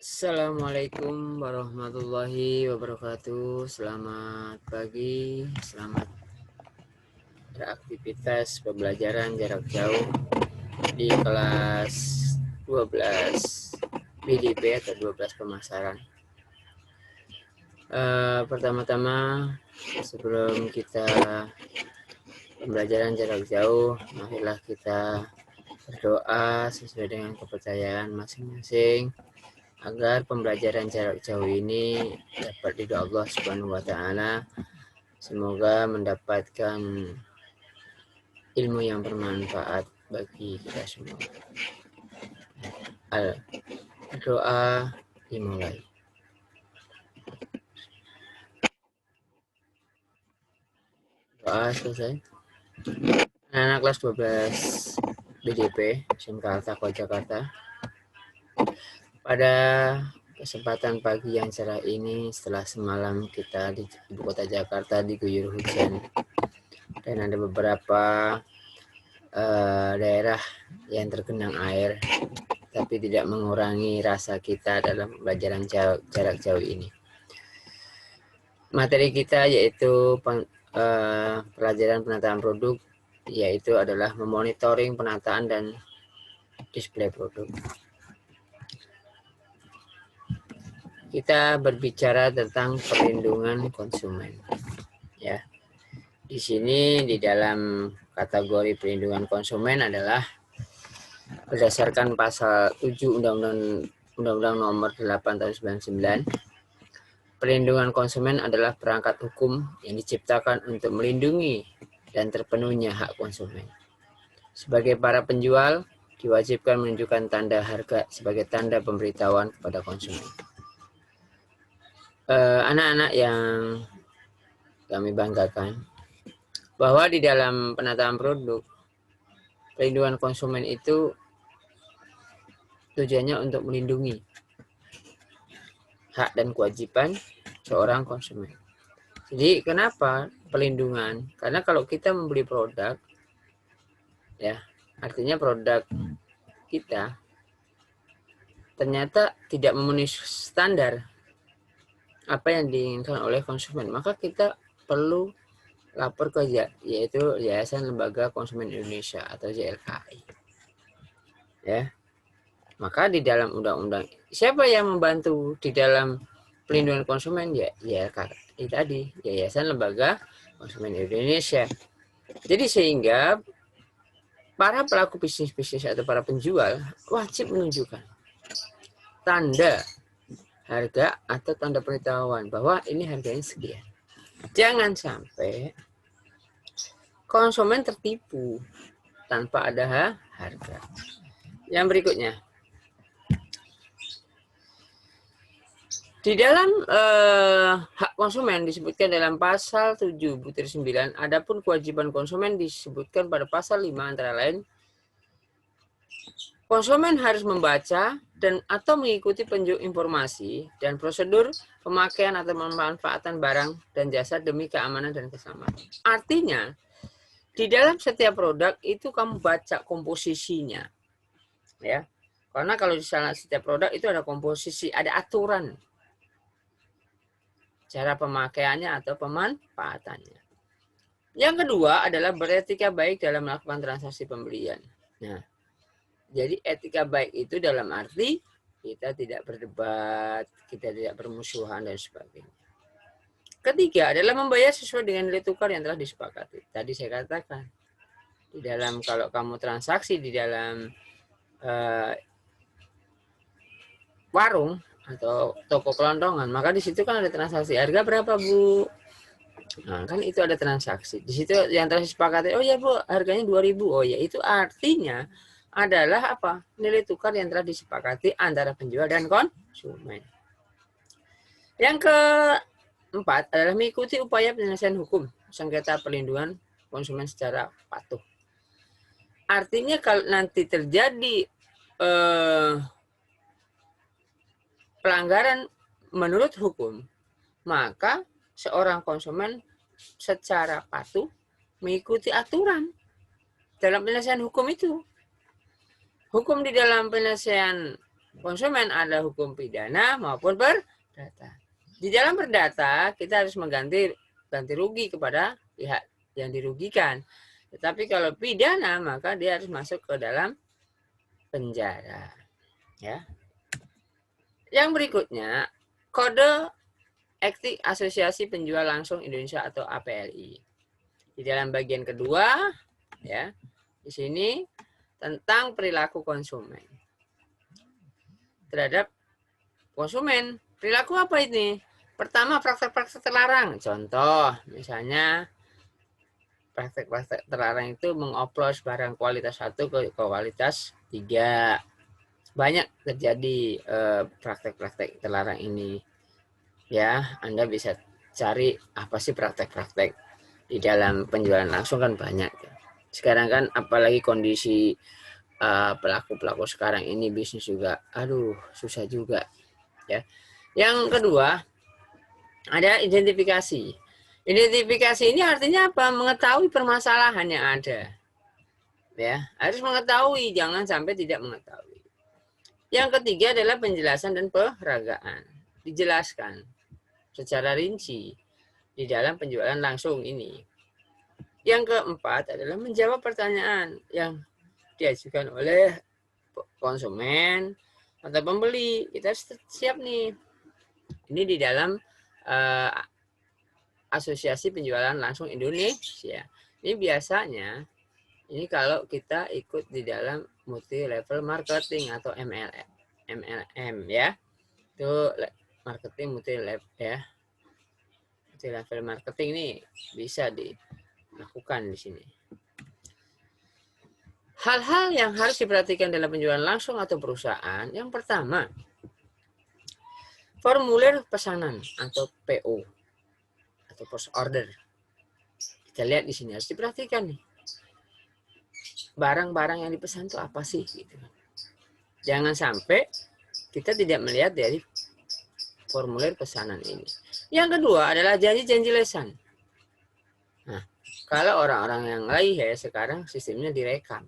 Assalamualaikum warahmatullahi wabarakatuh. Selamat pagi, selamat beraktivitas pembelajaran jarak jauh di kelas 12 BDP atau 12 pemasaran. Pertama-tama sebelum kita pembelajaran jarak jauh, marilah kita berdoa sesuai dengan kepercayaan masing-masing agar pembelajaran jarak jauh ini dapat ridho Allah Subhanahu wa taala. Semoga mendapatkan ilmu yang bermanfaat bagi kita semua. Doa dimulai. Doa selesai. Anak kelas 12 BDP SMK Al-Taqwa Jakarta. Pada kesempatan pagi yang cerah ini, setelah semalam kita di ibu kota Jakarta diguyur hujan dan ada beberapa daerah yang tergenang air, tapi tidak mengurangi rasa kita dalam pembelajaran jarak jauh ini. Materi kita yaitu pelajaran penataan produk, yaitu adalah memonitoring penataan dan display produk. Kita berbicara tentang perlindungan konsumen. Ya, di sini di dalam kategori perlindungan konsumen adalah berdasarkan pasal 7 Undang-Undang Nomor 8 Tahun 99. Perlindungan konsumen adalah perangkat hukum yang diciptakan untuk melindungi dan terpenuhnya hak konsumen. Sebagai para penjual, diwajibkan menunjukkan tanda harga sebagai tanda pemberitahuan kepada konsumen. Anak-anak yang kami banggakan, bahwa di dalam penataan produk, perlindungan konsumen itu tujuannya untuk melindungi hak dan kewajiban seorang konsumen. Jadi kenapa perlindungan? Karena kalau kita membeli produk, ya artinya produk kita ternyata tidak memenuhi standar apa yang diinginkan oleh konsumen, maka kita perlu lapor ke yaitu Yayasan Lembaga Konsumen Indonesia atau YLKI. Ya, maka di dalam undang-undang siapa yang membantu di dalam pelindungan konsumen? Ya YLKI tadi, Yayasan Lembaga Konsumen Indonesia. Jadi sehingga para pelaku bisnis atau para penjual wajib menunjukkan tanda harga atau tanda pemberitahuan bahwa ini harganya sekian. Jangan sampai konsumen tertipu tanpa ada harga. Yang berikutnya, di dalam hak konsumen disebutkan dalam pasal 7/9, adapun kewajiban konsumen disebutkan pada pasal 5 antara lain, konsumen harus membaca dan atau mengikuti penunjuk informasi dan prosedur pemakaian atau pemanfaatan barang dan jasa demi keamanan dan keselamatan. Artinya, di dalam setiap produk itu kamu baca komposisinya. Ya. Karena kalau di sana setiap produk itu ada komposisi, ada aturan cara pemakaiannya atau pemanfaatannya. Yang kedua adalah beretika baik dalam melakukan transaksi pembelian. Nah, jadi etika baik itu dalam arti kita tidak berdebat, kita tidak bermusuhan dan sebagainya. Ketiga adalah membayar sesuai dengan nilai tukar yang telah disepakati. Tadi saya katakan, di dalam kalau kamu transaksi di dalam warung atau toko kelontongan, maka di situ kan ada transaksi. Harga berapa, Bu? Nah, kan itu ada transaksi. Di situ yang telah disepakati, oh ya, Bu, harganya 2.000. Oh ya, itu artinya adalah apa? Nilai tukar yang telah disepakati antara penjual dan konsumen. Yang keempat adalah mengikuti upaya penyelesaian hukum sengketa perlindungan konsumen secara patuh. Artinya kalau nanti terjadi pelanggaran menurut hukum, maka seorang konsumen secara patuh mengikuti aturan dalam penyelesaian hukum itu. Hukum di dalam penyelesaian konsumen, ada hukum pidana maupun perdata. Di dalam perdata kita harus ganti rugi kepada pihak yang dirugikan. Tetapi kalau pidana maka dia harus masuk ke dalam penjara. Ya. Yang berikutnya, kode etik Asosiasi Penjual Langsung Indonesia atau APLI. Di dalam bagian kedua, ya, di sini tentang perilaku konsumen terhadap konsumen. Perilaku apa ini? Pertama, praktek-praktek terlarang. Contoh, misalnya praktek-praktek terlarang itu mengoplos barang kualitas 1 ke kualitas 3. Banyak terjadi praktek-praktek terlarang ini. Ya, Anda bisa cari apa sih praktek-praktek di dalam penjualan langsung, kan banyak. Sekarang kan apalagi kondisi pelaku-pelaku sekarang ini bisnis juga, aduh, susah juga. Ya. Yang kedua, ada identifikasi. Identifikasi ini artinya apa? Mengetahui permasalahan yang ada. Ya, harus mengetahui, jangan sampai tidak mengetahui. Yang ketiga adalah penjelasan dan peragaan. Dijelaskan secara rinci di dalam penjualan langsung ini. Yang keempat adalah menjawab pertanyaan yang diajukan oleh konsumen atau pembeli. Kita siap nih. Ini di dalam Asosiasi Penjualan Langsung Indonesia. Ini biasanya, ini kalau kita ikut di dalam multi level marketing atau MLM ya. Itu marketing multi level ya. Multi level marketing ini bisa dilakukan di sini. Hal-hal yang harus diperhatikan dalam penjualan langsung atau perusahaan, yang pertama, formulir pesanan atau PO atau post order. Kita lihat di sini harus diperhatikan nih. Barang-barang yang dipesan itu apa sih? Gitu. Jangan sampai kita tidak melihat dari formulir pesanan ini. Yang kedua adalah janji-janji lesan. Nah, kalau orang-orang yang lain ya sekarang sistemnya direkam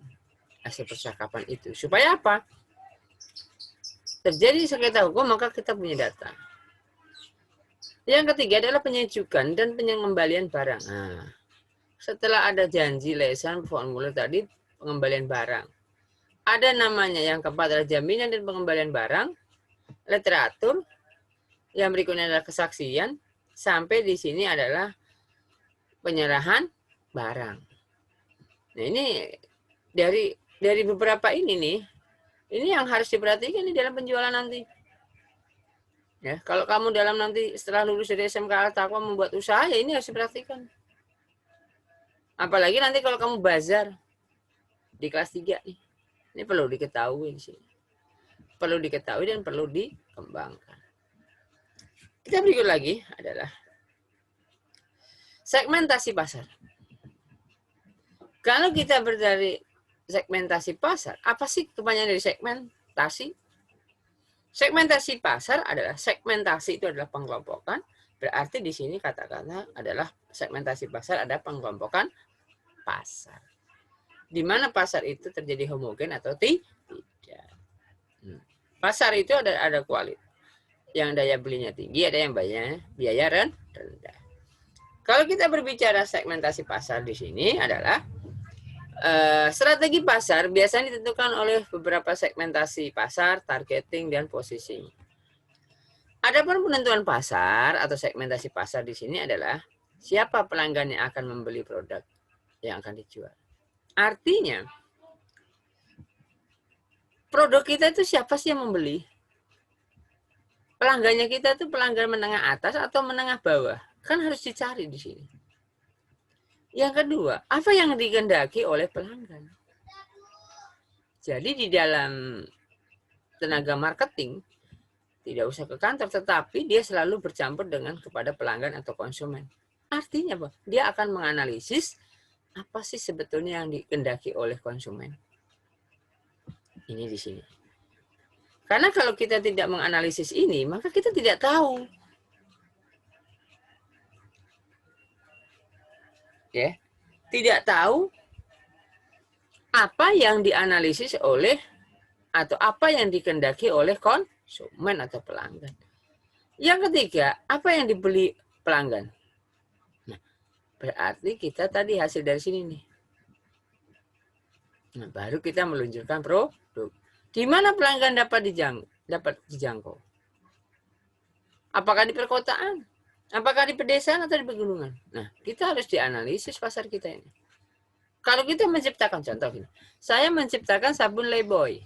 hasil percakapan itu. Supaya apa? Terjadi sengketa hukum, maka kita punya data. Yang ketiga adalah penyejukan dan pengembalian barang. Nah, setelah ada janji lesan formulir tadi, pengembalian barang. Ada namanya yang keempat adalah jaminan dan pengembalian barang, literatur, yang berikutnya adalah kesaksian, sampai di sini adalah penyerahan barang. Nah, ini dari beberapa ini nih, ini yang harus diperhatikan di dalam penjualan nanti. Ya, kalau kamu dalam nanti setelah lulus dari SMK Al-Taqwa membuat usaha, ya ini harus diperhatikan. Apalagi nanti kalau kamu bazar di kelas 3 nih. Ini perlu diketahui di sini. Perlu diketahui dan perlu dikembangkan. Kita berikut lagi adalah segmentasi pasar. Kalau kita berdari segmentasi pasar, apa sih kepanjangan dari segmentasi? Segmentasi pasar adalah segmentasi itu adalah pengelompokan. Berarti di sini kata-kata adalah segmentasi pasar ada pengelompokan pasar. Di mana pasar itu terjadi homogen atau tidak. Pasar itu ada kualitas. Yang daya belinya tinggi, ada yang biaya rendah. Kalau kita berbicara segmentasi pasar di sini adalah strategi pasar biasanya ditentukan oleh beberapa segmentasi pasar, targeting, dan positioning. Adapun penentuan pasar atau segmentasi pasar di sini adalah siapa pelanggan yang akan membeli produk yang akan dijual. Artinya, produk kita itu siapa sih yang membeli? Pelanggannya kita itu pelanggan menengah atas atau menengah bawah? Kan harus dicari di sini. Yang kedua, apa yang dikehendaki oleh pelanggan? Jadi di dalam tenaga marketing, tidak usah ke kantor, tetapi dia selalu bercampur dengan kepada pelanggan atau konsumen. Artinya apa? Dia akan menganalisis apa sih sebetulnya yang dikehendaki oleh konsumen. Ini di sini. Karena kalau kita tidak menganalisis ini, maka kita tidak tahu. Ya, tidak tahu apa yang dianalisis oleh atau apa yang dikehendaki oleh konsumen atau pelanggan. Yang ketiga, apa yang dibeli pelanggan. Nah, berarti kita tadi hasil dari sini nih. Nah, baru kita meluncurkan produk. Di mana pelanggan dapat dijangkau? Apakah di perkotaan? Apakah di pedesaan atau di pegunungan? Nah, kita harus dianalisis pasar kita ini. Kalau kita menciptakan contoh ini, saya menciptakan sabun Lifebuoy.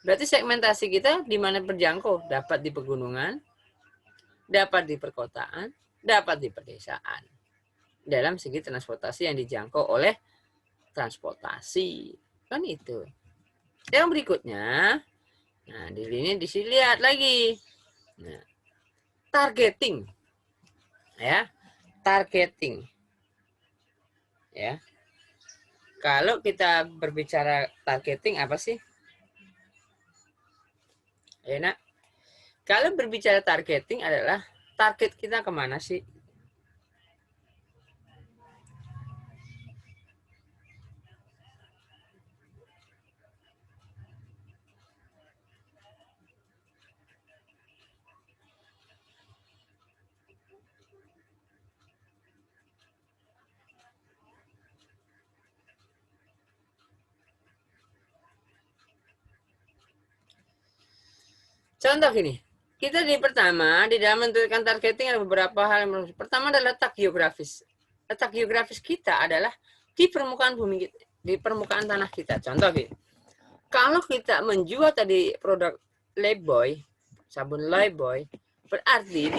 Berarti segmentasi kita di mana berjangkau, dapat di pegunungan, dapat di perkotaan, dapat di pedesaan. Dalam segi transportasi yang dijangkau oleh transportasi. Kan itu. Yang berikutnya, nah di sini dilihat lagi. Nah, targeting. Ya, targeting. Ya. Kalau kita berbicara targeting apa sih? Enak. Kalau berbicara targeting adalah target kita kemana sih? Contoh gini, kita di dalam menentukan targeting ada beberapa hal yang perlu. Pertama adalah letak geografis. Letak geografis kita adalah di permukaan bumi, di permukaan tanah kita. Contoh gini, kalau kita menjual tadi produk Lifebuoy, sabun Lifebuoy, berarti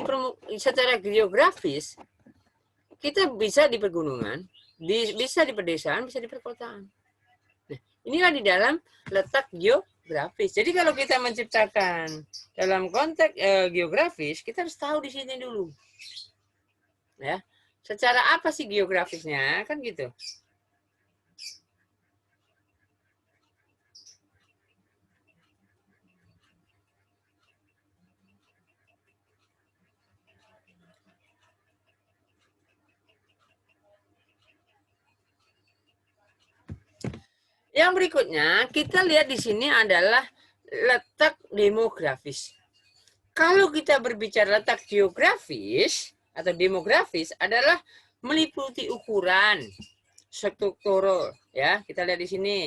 secara geografis kita bisa di pegunungan, bisa di pedesaan, bisa di perkotaan. Nah, inilah di dalam letak geografis. Jadi kalau kita menciptakan dalam konteks geografis, kita harus tahu di sini dulu. Ya. Secara apa sih geografisnya? Kan gitu. Yang berikutnya, kita lihat di sini adalah letak demografis. Kalau kita berbicara letak geografis atau demografis adalah meliputi ukuran, struktural, ya. Kita lihat di sini.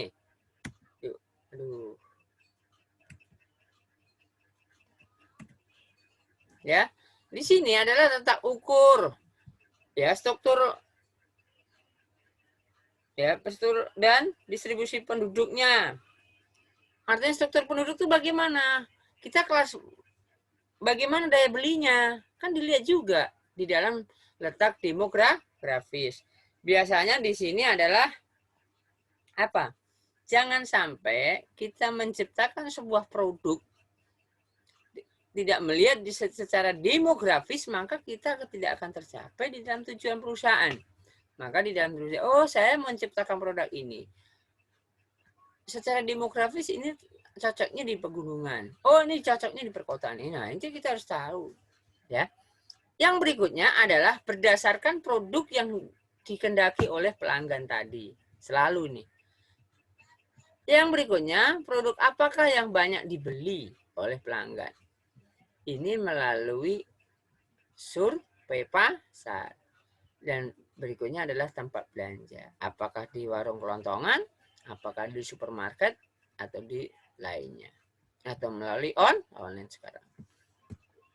Yuk, aduh. Ya, di sini adalah letak ukur, ya, struktur, ya, struktur dan distribusi penduduknya. Artinya struktur penduduk itu bagaimana? Kita kelas bagaimana daya belinya? Kan dilihat juga di dalam letak demografis. Biasanya di sini adalah apa? Jangan sampai kita menciptakan sebuah produk tidak melihat secara demografis, maka kita tidak akan tercapai di dalam tujuan perusahaan. Maka di dalam perusahaan, oh saya menciptakan produk ini. Secara demografis ini cocoknya di pegunungan. Oh ini cocoknya di perkotaan ini. Nah itu kita harus tahu. Ya. Yang berikutnya adalah berdasarkan produk yang dikehendaki oleh pelanggan tadi. Selalu nih. Yang berikutnya, produk apakah yang banyak dibeli oleh pelanggan? Ini melalui survei pasar. Dan berikutnya adalah tempat belanja. Apakah di warung kelontongan, apakah di supermarket, atau di lainnya. Atau melalui online sekarang.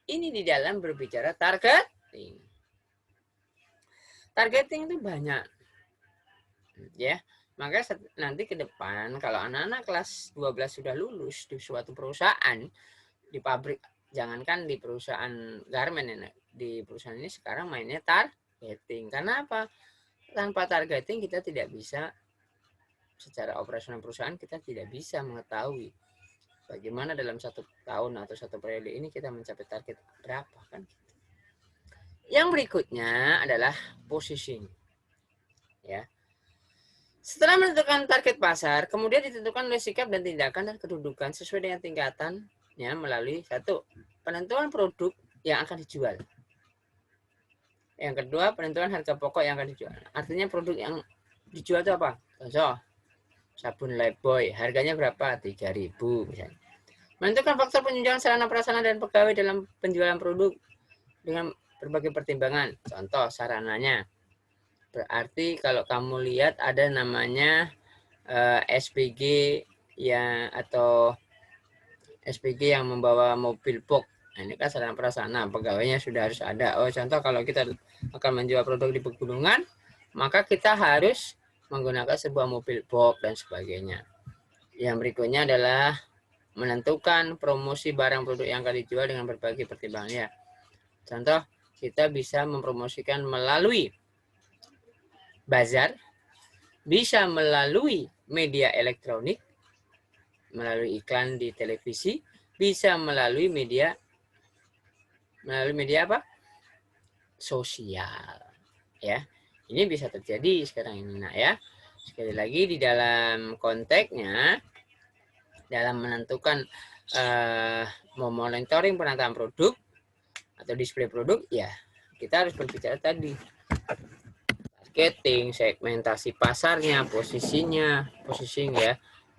Ini di dalam berbicara targeting. Targeting itu banyak. Ya, maka nanti ke depan kalau anak-anak kelas 12 sudah lulus di suatu perusahaan, di pabrik, jangankan di perusahaan garment ya, di perusahaan ini sekarang mainnya targeting. Karena apa? Tanpa targeting kita tidak bisa, secara operasional perusahaan kita tidak bisa mengetahui bagaimana dalam 1 tahun atau 1 periode ini kita mencapai target berapa kan. Yang berikutnya adalah positioning. Ya. Setelah menentukan target pasar, kemudian ditentukan oleh sikap dan tindakan dan kedudukan sesuai dengan tingkatannya melalui 1. Penentuan produk yang akan dijual. Yang kedua, penentuan harga pokok yang akan dijual. Artinya produk yang dijual itu apa? Contoh, sabun Lifebuoy, harganya berapa? 3.000 misalnya. Menentukan faktor penunjang sarana prasarana dan pegawai dalam penjualan produk dengan berbagai pertimbangan. Contoh sarananya. Berarti kalau kamu lihat ada namanya SPG yang atau SPG yang membawa mobil box. Nah, ini kan sarana prasarana, pegawainya sudah harus ada. Oh, contoh kalau kita akan menjual produk di pegunungan, maka kita harus menggunakan sebuah mobil box dan sebagainya. Yang berikutnya adalah menentukan promosi barang produk yang akan dijual dengan berbagai pertimbangan. Ya. Contoh, kita bisa mempromosikan melalui bazar, bisa melalui media elektronik, melalui iklan di televisi, bisa melalui media apa? Sosial. Ya. Ini bisa terjadi sekarang ini, Nak, ya. Sekali lagi di dalam konteksnya, dalam menentukan monitoring penataan produk atau display produk, ya kita harus berbicara tadi targeting, segmentasi pasarnya, posisinya, positioning ya.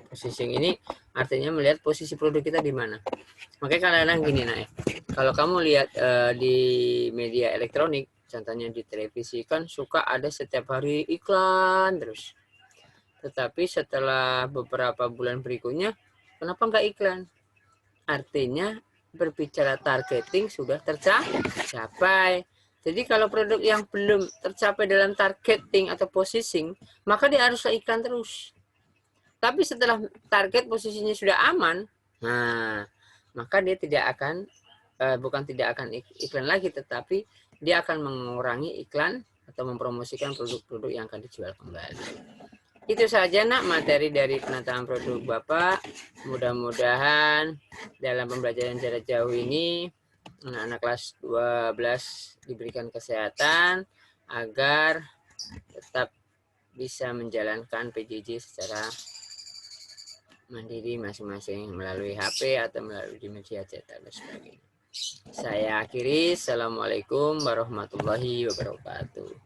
Positioning ini artinya melihat posisi produk kita di mana. Makanya kadang-kadang gini, nah ya, kalau kamu lihat di media elektronik, contohnya di televisi kan suka ada setiap hari iklan terus. Tetapi setelah beberapa bulan berikutnya, kenapa nggak iklan? Artinya berbicara targeting sudah tercapai. Jadi kalau produk yang belum tercapai dalam targeting atau positioning, maka dia haruslah iklan terus. Tapi setelah target posisinya sudah aman, nah maka dia tidak akan bukan tidak akan iklan lagi, tetapi dia akan mengurangi iklan atau mempromosikan produk-produk yang akan dijual kembali. Itu saja, Nak, materi dari penataan produk Bapak. Mudah-mudahan dalam pembelajaran jarak jauh ini anak-anak kelas 12 diberikan kesehatan agar tetap bisa menjalankan PJJ secara mandiri masing-masing melalui HP atau melalui media cetak dan sebagainya. Saya akhiri. Assalamualaikum warahmatullahi wabarakatuh.